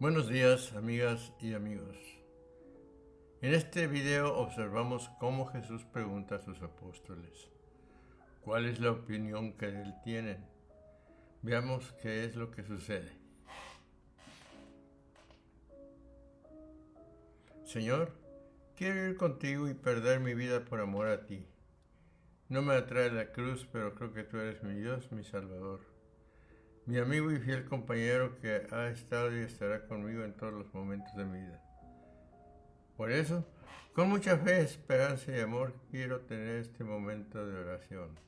Buenos días, amigas y amigos. En este video observamos cómo Jesús pregunta a sus apóstoles cuál es la opinión que de él tienen. Veamos qué es lo que sucede. Señor, quiero ir contigo y perder mi vida por amor a ti. No me atrae la cruz, pero creo que tú eres mi Dios, mi Salvador, mi amigo y fiel compañero que ha estado y estará conmigo en todos los momentos de mi vida. Por eso, con mucha fe, esperanza y amor, quiero tener este momento de oración.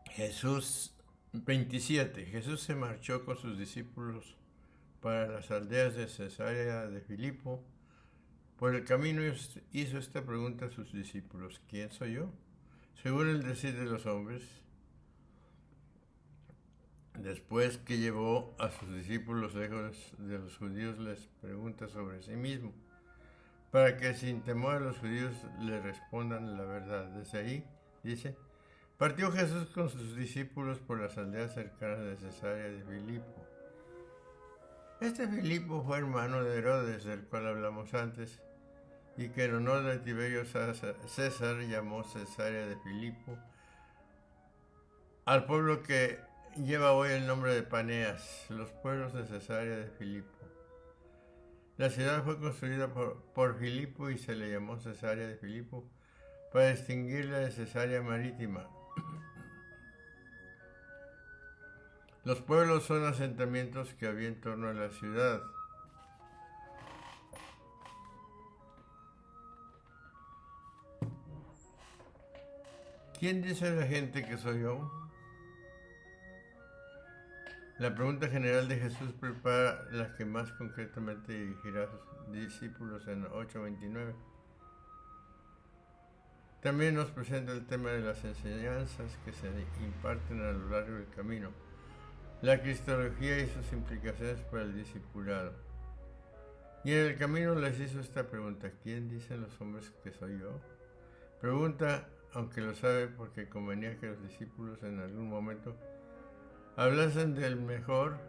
Jesús 27. Jesús se marchó con sus discípulos para las aldeas de Cesarea de Filipo. Por el camino hizo esta pregunta a sus discípulos: ¿quién soy yo? Según el decir de los hombres. Después que llevó a sus discípulos lejos de los judíos, les pregunta sobre sí mismo, para que sin temor a los judíos le respondan la verdad. Desde ahí, dice, partió Jesús con sus discípulos por las aldeas cercanas de Cesarea de Filipo. Este Filipo fue hermano de Herodes, del cual hablamos antes, y que en honor de Tiberio César llamó Cesarea de Filipo al pueblo que lleva hoy el nombre de Paneas, los pueblos de Cesarea de Filipo. La ciudad fue construida por Filipo y se le llamó Cesarea de Filipo para distinguirla de Cesarea Marítima. Los pueblos son asentamientos que había en torno a la ciudad. ¿Quién dice la gente que soy yo? La pregunta general de Jesús prepara la que más concretamente dirigirá a sus discípulos en 8:29. También nos presenta el tema de las enseñanzas que se imparten a lo largo del camino, la cristología y sus implicaciones para el discipulado. Y en el camino les hizo esta pregunta: ¿quién dicen los hombres que soy yo? Pregunta, aunque lo sabe, porque convenía que los discípulos en algún momento hablasen de él mejor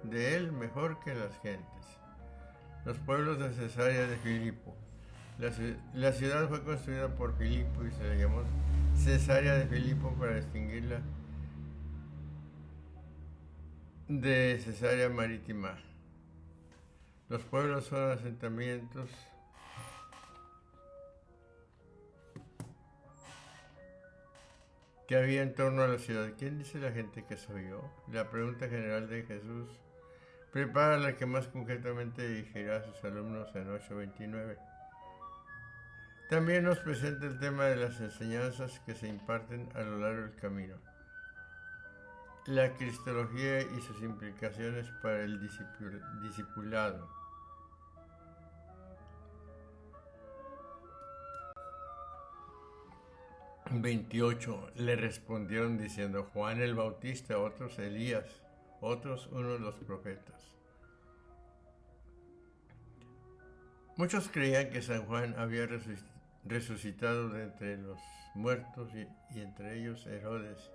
que las gentes. Los pueblos de Cesarea de Filipo. La ciudad fue construida por Filipo y se le llamó Cesarea de Filipo para distinguirla de Cesarea Marítima. Los pueblos son asentamientos que había en torno a la ciudad. ¿Quién dice la gente que soy yo? La pregunta general de Jesús prepara la que más concretamente dirigirá a sus alumnos en 8:29. También nos presenta el tema de las enseñanzas que se imparten a lo largo del camino, la cristología y sus implicaciones para el discipulado. Le respondieron diciendo: Juan el Bautista, otros Elías, otros uno de los profetas. Muchos creían que San Juan había resucitado de entre los muertos y entre ellos Herodes,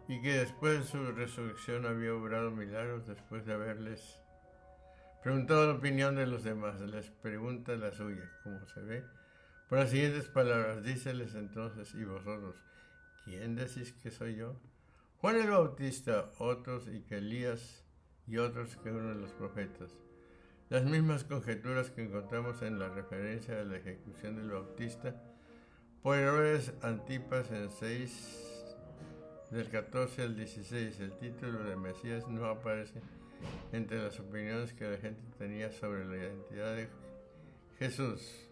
y que después de su resurrección había obrado milagros después de haberles preguntado la opinión de los demás. Les pregunta la suya, como se ve, por las siguientes palabras: díceles entonces, ¿y vosotros, quién decís que soy yo? Juan el Bautista, otros, y que Elías, y otros que uno de los profetas. Las mismas conjeturas que encontramos en la referencia a la ejecución del Bautista por Herodes Antipas en 6, del 14 al 16. El título de Mesías no aparece entre las opiniones que la gente tenía sobre la identidad de Jesús.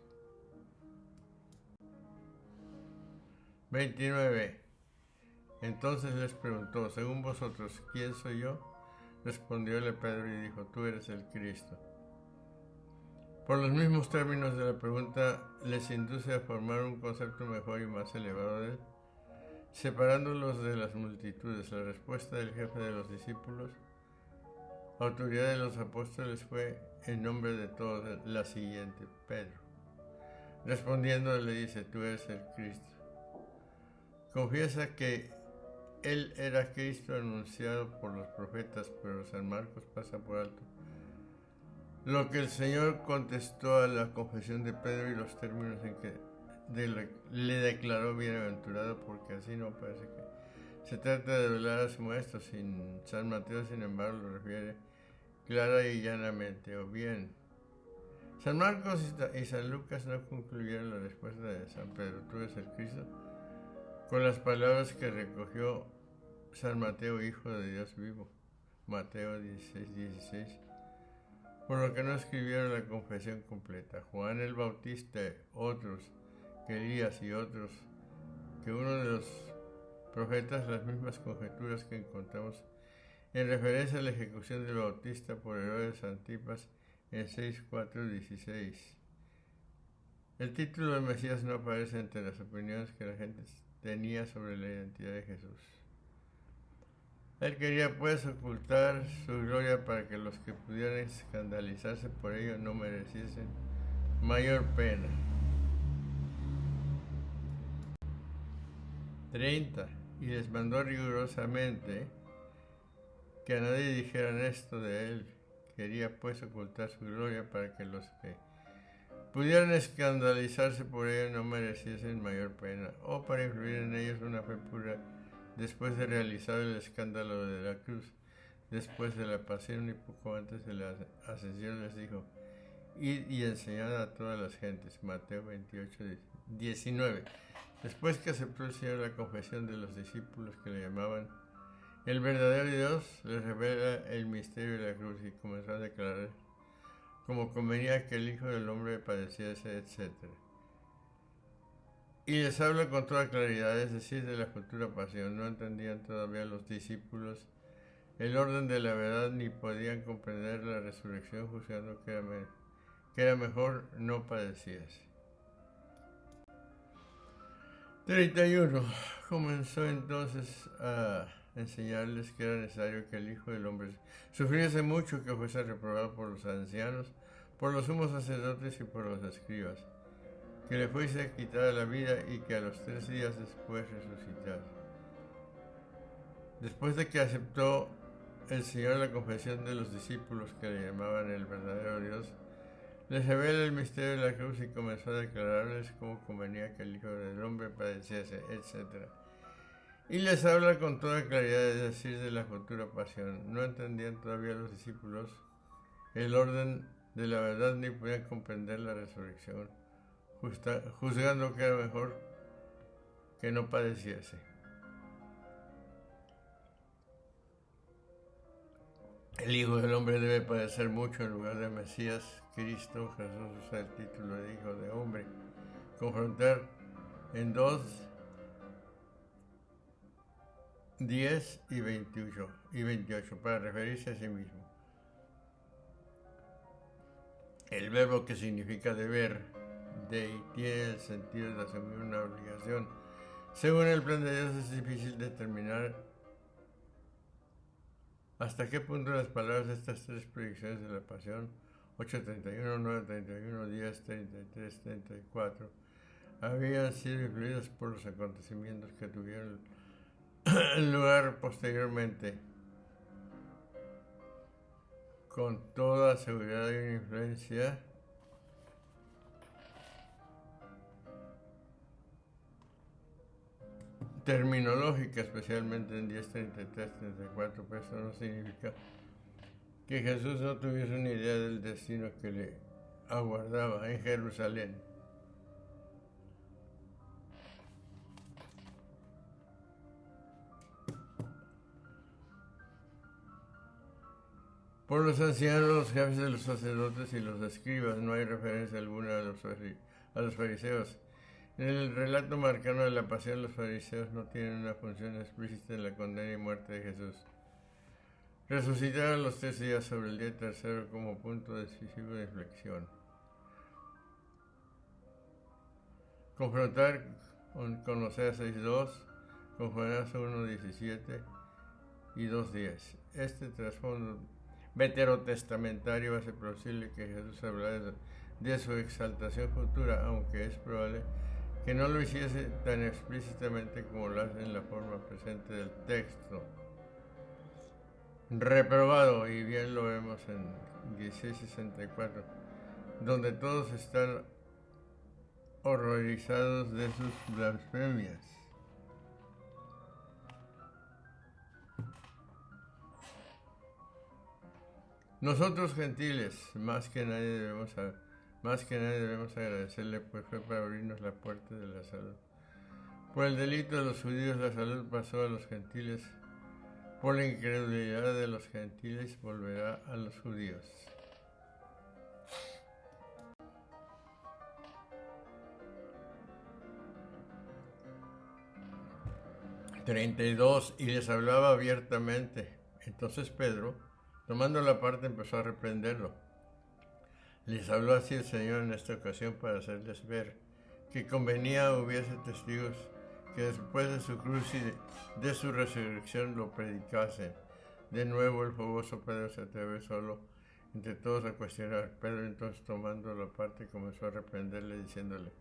29. Entonces les preguntó: según vosotros, ¿quién soy yo? Respondióle Pedro y dijo: tú eres el Cristo. Por los mismos términos de la pregunta, les induce a formar un concepto mejor y más elevado de él, separándolos de las multitudes. La respuesta del jefe de los discípulos, autoridad de los apóstoles, fue en nombre de todos la siguiente: Pedro, Respondiendo le dice, tú eres el Cristo. Confiesa que él era Cristo anunciado por los profetas, pero San Marcos pasa por alto lo que el Señor contestó a la confesión de Pedro y los términos en que le declaró bienaventurado, porque así no parece que se trata de velar a su maestro. San Mateo, sin embargo, lo refiere clara y llanamente, o bien. San Marcos y San Lucas no concluyeron la respuesta de San Pedro, tú eres el Cristo, con las palabras que recogió San Mateo, Hijo de Dios vivo, Mateo 16:16, por lo que no escribieron la confesión completa. Juan el Bautista, otros que Elías y otros que uno de los profetas, las mismas conjeturas que encontramos en referencia a la ejecución del Bautista por Herodes Antipas en 6:4-16. El título de Mesías no aparece entre las opiniones que la gente tenía sobre la identidad de Jesús. Él quería pues ocultar su gloria para que los que pudieran escandalizarse por ello no mereciesen mayor pena. 30. Y les mandó rigurosamente que a nadie dijeran esto de él. Quería pues ocultar su gloria para que los que pudieran escandalizarse por ello no mereciesen mayor pena, o para influir en ellos una fe pura después de realizar el escándalo de la cruz. Después de la pasión y poco antes de la ascensión les dijo, id y enseñad a todas las gentes. Mateo 28:19. Después que aceptó el Señor la confesión de los discípulos que le llamaban el verdadero Dios, les revela el misterio de la cruz y comenzó a declarar como convenía que el Hijo del Hombre padeciese, etc. Y les habla con toda claridad, es decir, de la futura pasión. No entendían todavía los discípulos el orden de la verdad, ni podían comprender la resurrección, juzgando que era mejor no padeciese. 31. Comenzó entonces a enseñarles que era necesario que el Hijo del Hombre sufriese mucho, que fuese reprobado por los ancianos, por los sumos sacerdotes y por los escribas, que le fuese quitada la vida y que a los 3 días después resucitase. Después de que aceptó el Señor la confesión de los discípulos que le llamaban el verdadero Dios, les revela el misterio de la cruz y comenzó a declararles cómo convenía que el Hijo del Hombre padeciese, etc. Y les habla con toda claridad, es decir, de la futura pasión. No entendían todavía los discípulos el orden de la verdad, ni podían comprender la resurrección, juzgando que era mejor que no padeciese. El Hijo del Hombre debe padecer mucho en lugar de Mesías. Cristo Jesús usa el título de Hijo de Hombre. Confrontar en 2:10 y 28 para referirse a sí mismo. El verbo, que significa deber, tiene el sentido de asumir una obligación. Según el plan de Dios, es difícil determinar hasta qué punto las palabras de estas 3 predicciones de la pasión, 8:31, 9:31, 10:33, 34, habían sido influidas por los acontecimientos que tuvieron lugar posteriormente. Con toda seguridad hay una influencia terminológica, especialmente en 10:33, 34, pero eso no significa que Jesús no tuviese una idea del destino que le aguardaba en Jerusalén. Por los ancianos, los jefes de los sacerdotes y los escribas, no hay referencia alguna a los fariseos. En el relato marcano de la pasión, los fariseos no tienen una función explícita en la condena y muerte de Jesús. Resucitaron los 3 días sobre el día tercero como punto decisivo de inflexión. Confrontar con Oseas 6:2, con Jonás 1:17 y 2:10. Este trasfondo veterotestamentario hace posible que Jesús hablara de su exaltación futura, aunque es probable que no lo hiciese tan explícitamente como lo hace en la forma presente del texto. Reprobado, y bien lo vemos en 1664, donde todos están horrorizados de sus blasfemias. Nosotros gentiles, más que nadie debemos agradecerle, pues fue para abrirnos la puerta de la salud. Por el delito de los judíos la salud pasó a los gentiles, por la incredulidad de los gentiles volverá a los judíos. Y les hablaba abiertamente. Entonces Pedro, tomando la parte, empezó a reprenderlo. Les habló así el Señor en esta ocasión para hacerles ver que convenía hubiese testigos que después de su cruz y de su resurrección lo predicasen. De nuevo el fogoso Pedro se atrevió solo entre todos a cuestionar. Pedro entonces, tomando la parte, comenzó a reprenderle diciéndole: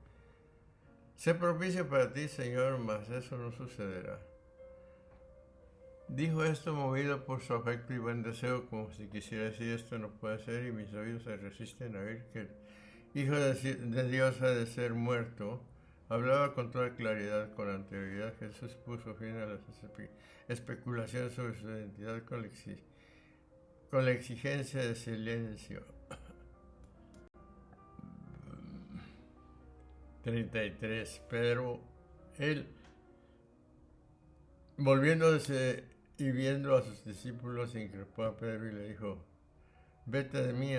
sé propicio para ti, Señor, mas eso no sucederá. Dijo esto movido por su afecto y buen deseo, como si quisiera decir: esto no puede ser, y mis oídos se resisten a oír que el Hijo de Dios ha de ser muerto. Hablaba con toda claridad, con anterioridad. Jesús puso fin a las especulaciones sobre su identidad con la exigencia de silencio. 33. Pedro, él, volviéndose y viendo a sus discípulos, increpó a Pedro y le dijo: vete de mí,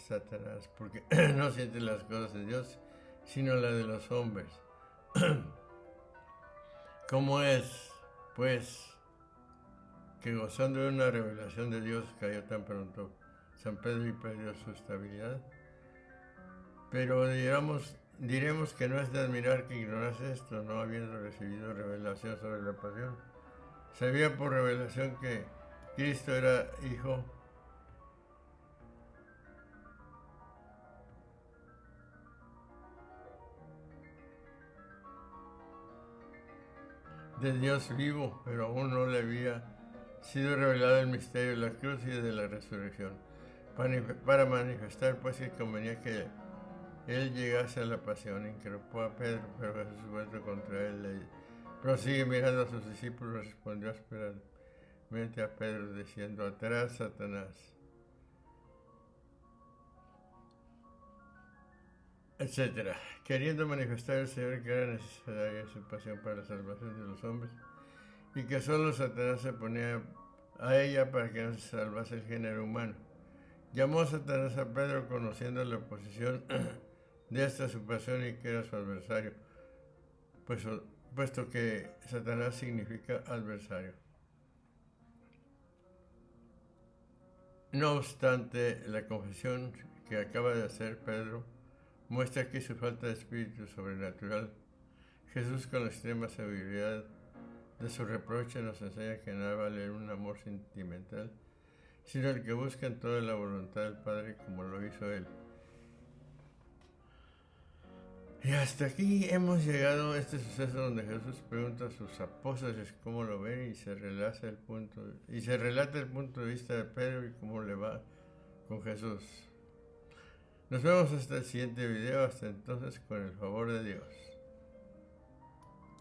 Satanás, porque no sientes las cosas de Dios, sino las de los hombres. ¿Cómo es, pues, que gozando de una revelación de Dios cayó tan pronto San Pedro y perdió su estabilidad? Pero diremos que no es de admirar que ignorase esto, no habiendo recibido revelación sobre la pasión. Sabía por revelación que Cristo era Hijo de Dios vivo, pero aún no le había sido revelado el misterio de la cruz y de la resurrección, para manifestar pues que convenía que él llegase a la pasión. Increpó a Pedro, pero Jesús, vuelto contra él, le prosigue mirando a sus discípulos, respondió ásperamente a Pedro, diciendo: atrás, Satanás, etc. Queriendo manifestar al Señor que era necesaria su pasión para la salvación de los hombres, y que solo Satanás se ponía a ella para que no se salvase el género humano. Llamó Satanás a Pedro, conociendo la oposición de esta su pasión y que era su adversario, puesto que Satanás significa adversario. No obstante, la confesión que acaba de hacer Pedro muestra aquí su falta de espíritu sobrenatural. Jesús, con la extrema severidad de su reproche, nos enseña que nada vale un amor sentimental, sino el que busca en toda la voluntad del Padre, como lo hizo Él. Y hasta aquí hemos llegado a este suceso donde Jesús pregunta a sus apóstoles cómo lo ven, y se relata el punto de vista de Pedro y cómo le va con Jesús. Nos vemos hasta el siguiente video. Hasta entonces, con el favor de Dios.